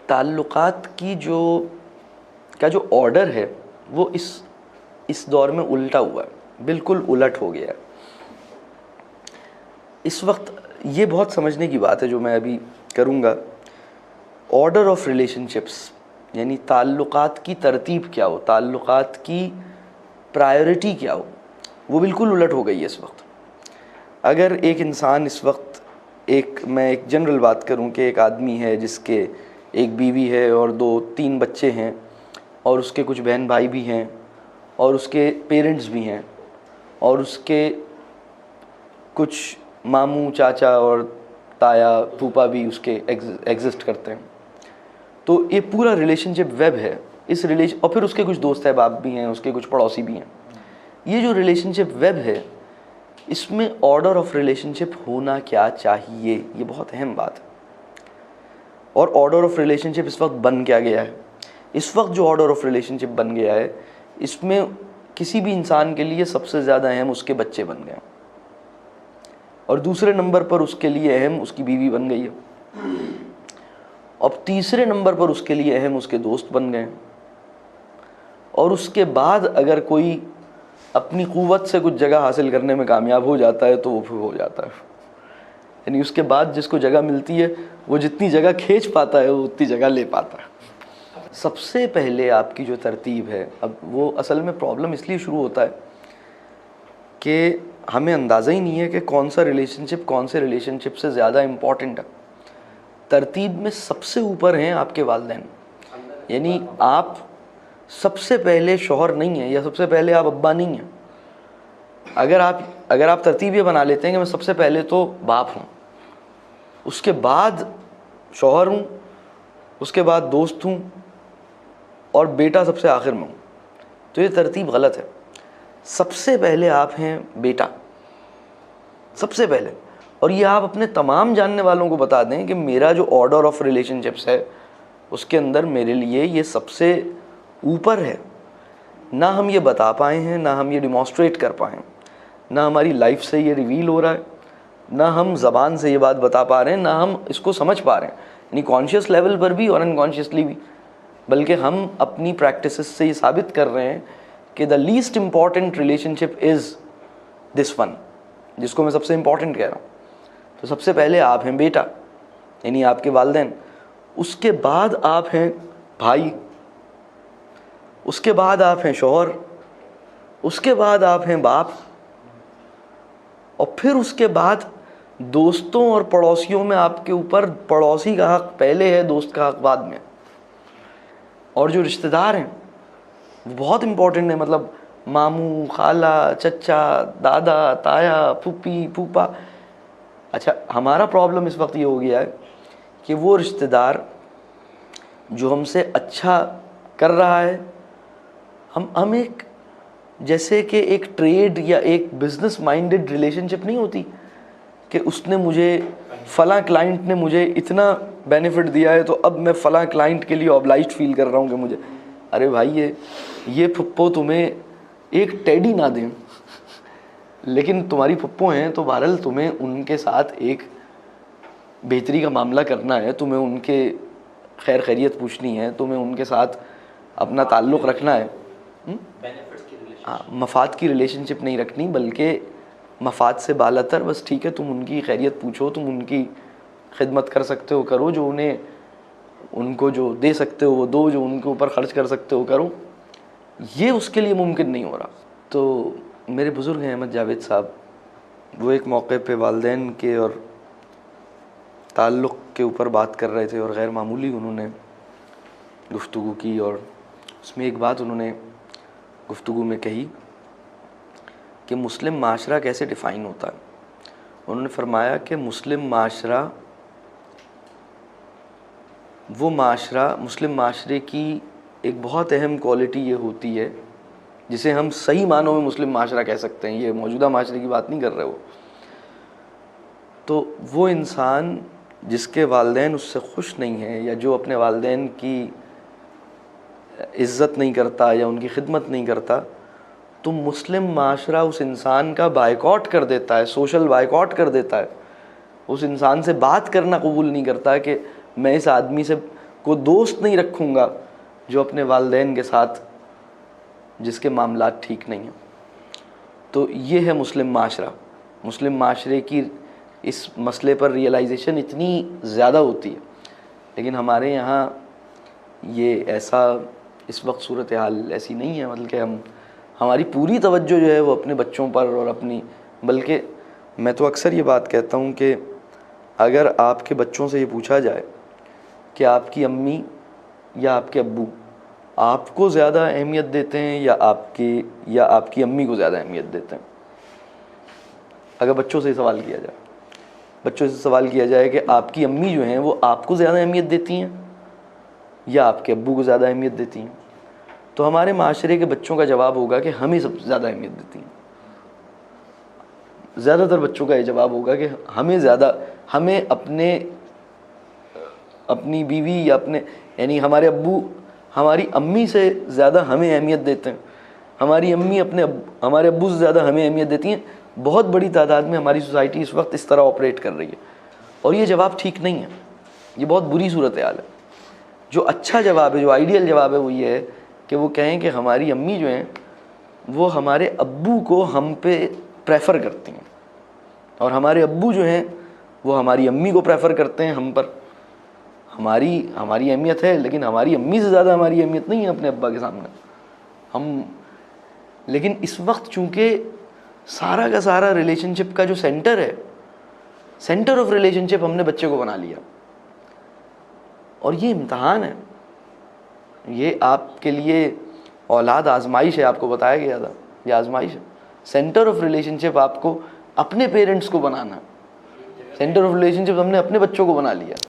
تعلقات کی جو آرڈر ہے وہ اس دور میں الٹا ہوا ہے، بالکل الٹ ہو گیا ہے اس وقت. یہ بہت سمجھنے کی بات ہے جو میں ابھی کروں گا. آرڈر آف ریلیشن شپس یعنی تعلقات کی ترتیب کیا ہو، تعلقات کی پرائیورٹی کیا ہو، وہ بالکل الٹ ہو گئی ہے اس وقت. اگر ایک انسان اس وقت میں ایک جنرل بات کروں کہ ایک آدمی ہے جس کے ایک بیوی ہے اور 2-3 بچے ہیں اور اس کے کچھ بہن بھائی بھی ہیں اور اس کے پیرنٹس بھی ہیں اور اس کے کچھ ماموں چاچا اور تایا پھوپھا بھی اس کے ایگزسٹ کرتے ہیں. تو یہ پورا ریلیشن شپ ویب ہے اس اور پھر اس کے کچھ دوست احباب بھی ہیں، اس کے کچھ پڑوسی بھی ہیں. یہ جو ریلیشن شپ ویب ہے اس میں آرڈر آف ریلیشن شپ ہونا کیا چاہیے، یہ بہت اہم بات ہے. اور آرڈر آف ریلیشن شپ اس وقت بن کیا گیا ہے؟ اس وقت جو آرڈر آف ریلیشن شپ بن گیا ہے اس میں کسی بھی انسان کے لیے سب سے زیادہ اہم اس کے بچے بن گئے اور دوسرے نمبر پر اس کے لیے اہم اس کی بیوی بن گئی ہے، اب تیسرے نمبر پر اس کے لیے اہم اس کے دوست بن گئے، اور اس کے بعد اگر کوئی اپنی قوت سے کچھ جگہ حاصل کرنے میں کامیاب ہو جاتا ہے تو وہ پھر ہو جاتا ہے. یعنی اس کے بعد جس کو جگہ ملتی ہے وہ جتنی جگہ کھینچ پاتا ہے وہ اتنی جگہ لے پاتا ہے. سب سے پہلے آپ کی جو ترتیب ہے، اب وہ اصل میں پرابلم اس لیے شروع ہوتا ہے کہ ہمیں اندازہ ہی نہیں ہے کہ کون سے ریلیشن شپ سے زیادہ امپورٹنٹ ہے. ترتیب میں سب سے اوپر ہیں آپ کے والدین، یعنی آپ سب سے پہلے شوہر نہیں ہیں یا سب سے پہلے آپ ابا نہیں ہیں. اگر آپ ترتیب یہ بنا لیتے ہیں کہ میں سب سے پہلے تو باپ ہوں، اس کے بعد شوہر ہوں، اس کے بعد دوست ہوں اور بیٹا سب سے آخر میں ہوں، تو یہ ترتیب غلط ہے. سب سے پہلے آپ ہیں بیٹا، سب سے پہلے. اور یہ آپ اپنے تمام جاننے والوں کو بتا دیں کہ میرا جو آرڈر آف ریلیشن شپس ہے اس کے اندر میرے لیے یہ سب سے اوپر ہے. نہ ہم یہ بتا پائے ہیں، نہ ہم یہ ڈیمانسٹریٹ کر پائے ہیں، نہ ہماری لائف سے یہ ریویل ہو رہا ہے، نہ ہم زبان سے یہ بات بتا پا رہے ہیں، نہ ہم اس کو سمجھ پا رہے ہیں، یعنی کانشیس لیول پر بھی اور انکانشیسلی بھی. بلکہ ہم اپنی پریکٹسز سے یہ ثابت کر رہے ہیں کہ the least important relation ship is this one, جس کو میں سب سے امپورٹنٹ کہہ رہا ہوں. تو سب سے پہلے آپ ہیں بیٹا یعنی آپ کے والدین، اس کے بعد آپ ہیں بھائی، اس کے بعد آپ ہیں شوہر، اس کے بعد آپ ہیں باپ، اور پھر اس کے بعد دوستوں اور پڑوسیوں میں آپ کے اوپر پڑوسی کا حق پہلے ہے، دوست کا حق بعد میں. اور جو رشتہ دار ہیں وہ بہت امپورٹنٹ ہیں، مطلب ماموں، خالہ، چچا، دادا، تایا، پھوپھی، پھوپھا. اچھا، ہمارا پرابلم اس وقت یہ ہو گیا ہے کہ وہ رشتہ دار جو ہم سے اچھا کر رہا ہے، ہم ایک جیسے کہ ایک ٹریڈ یا ایک بزنس مائنڈڈ ریلیشن شپ نہیں ہوتی کہ اس نے مجھے فلاں کلائنٹ نے مجھے اتنا بینیفٹ دیا ہے تو اب میں فلاں کلائنٹ کے لیے obliged فیل کر رہا ہوں کہ مجھے. ارے بھائی، یہ پھپھو تمہیں ایک ٹیڈی نہ دیں لیکن تمہاری پھپھو ہیں تو بہرحال تمہیں ان کے ساتھ ایک بہتری کا معاملہ کرنا ہے، تمہیں ان کے خیر خیریت پوچھنی ہے، تمہیں ان کے ساتھ اپنا تعلق رکھنا ہے. ہاں، مفاد کی ریلیشن شپ نہیں رکھنی بلکہ مفاد سے بالا تر. بس ٹھیک ہے، تم ان کی خیریت پوچھو، تم ان کی خدمت کر سکتے ہو کرو، جو ان کو جو دے سکتے ہو وہ دو، جو ان کے اوپر خرچ کر سکتے ہو کرو. یہ اس کے لیے ممکن نہیں ہو رہا. تو میرے بزرگ ہیں احمد جاوید صاحب، وہ ایک موقع پہ والدین کے اور تعلق کے اوپر بات کر رہے تھے اور غیر معمولی انہوں نے گفتگو کی، اور اس میں ایک بات انہوں نے گفتگو میں کہی کہ مسلم معاشرہ کیسے ڈیفائن ہوتا ہے. انہوں نے فرمایا کہ مسلم معاشرے کی ایک بہت اہم کوالٹی یہ ہوتی ہے جسے ہم صحیح معنوں میں مسلم معاشرہ کہہ سکتے ہیں، یہ موجودہ معاشرے کی بات نہیں کر رہے وہ. تو وہ انسان جس کے والدین اس سے خوش نہیں ہیں یا جو اپنے والدین کی عزت نہیں کرتا یا ان کی خدمت نہیں کرتا، تو مسلم معاشرہ اس انسان کا بائیکاٹ کر دیتا ہے، سوشل بائیکاٹ کر دیتا ہے. اس انسان سے بات کرنا قبول نہیں کرتا کہ میں اس آدمی سے کو دوست نہیں رکھوں گا جو اپنے والدین کے ساتھ جس کے معاملات ٹھیک نہیں ہیں۔ تو یہ ہے مسلم معاشرہ۔ مسلم معاشرے کی اس مسئلے پر ریئلائزیشن اتنی زیادہ ہوتی ہے، لیکن ہمارے یہاں یہ ایسا اس وقت صورتحال ایسی نہیں ہے، مطلب کہ ہماری پوری توجہ جو ہے وہ اپنے بچوں پر اور اپنی، بلکہ میں تو اکثر یہ بات کہتا ہوں کہ اگر آپ کے بچوں سے یہ پوچھا جائے کہ آپ کی امی یا آپ کے ابو آپ کو زیادہ اہمیت دیتے ہیں یا آپ کی امی کو زیادہ اہمیت دیتے ہیں، اگر بچوں سے سوال کیا جائے، بچوں سے سوال کیا جائے کہ آپ کی امی جو ہیں وہ آپ کو زیادہ اہمیت دیتی ہیں یا آپ کے ابو کو زیادہ اہمیت دیتی ہیں، تو ہمارے معاشرے کے بچوں کا جواب ہوگا کہ ہمیں سب سے زیادہ اہمیت دیتی ہیں۔ زیادہ تر بچوں کا یہ جواب ہوگا کہ ہمیں اپنی بیوی یا یعنی ہمارے ابو ہماری امی سے زیادہ ہمیں اہمیت دیتے ہیں، ہماری امی ہمارے ابو سے زیادہ ہمیں اہمیت دیتی ہیں۔ بہت بڑی تعداد میں ہماری سوسائٹی اس وقت اس طرح آپریٹ کر رہی ہے، اور یہ جواب ٹھیک نہیں ہے، یہ بہت بری صورتحال ہے۔ جو اچھا جواب ہے، جو آئیڈیل جواب ہے، وہ یہ ہے کہ وہ کہیں کہ ہماری امی جو ہیں وہ ہمارے ابو کو ہم پہ پریفر کرتی ہیں، اور ہمارے ابو جو ہیں وہ ہماری امی کو پریفر کرتے ہیں ہم پر۔ ہماری اہمیت ہے، لیکن ہماری امی سے زیادہ ہماری اہمیت نہیں ہے اپنے ابا کے سامنے۔ لیکن اس وقت چونکہ سارا کا سارا ریلیشن شپ کا جو سینٹر آف ریلیشن شپ ہم نے بچے کو بنا لیا، اور یہ امتحان ہے، یہ آپ کے لیے اولاد آزمائش ہے، آپ کو بتایا گیا تھا یہ آزمائش ہے۔ سینٹر آف ریلیشن شپ آپ کو اپنے پیرنٹس کو بنانا، سینٹر آف ریلیشن شپ ہم نے اپنے بچوں کو بنا لیا۔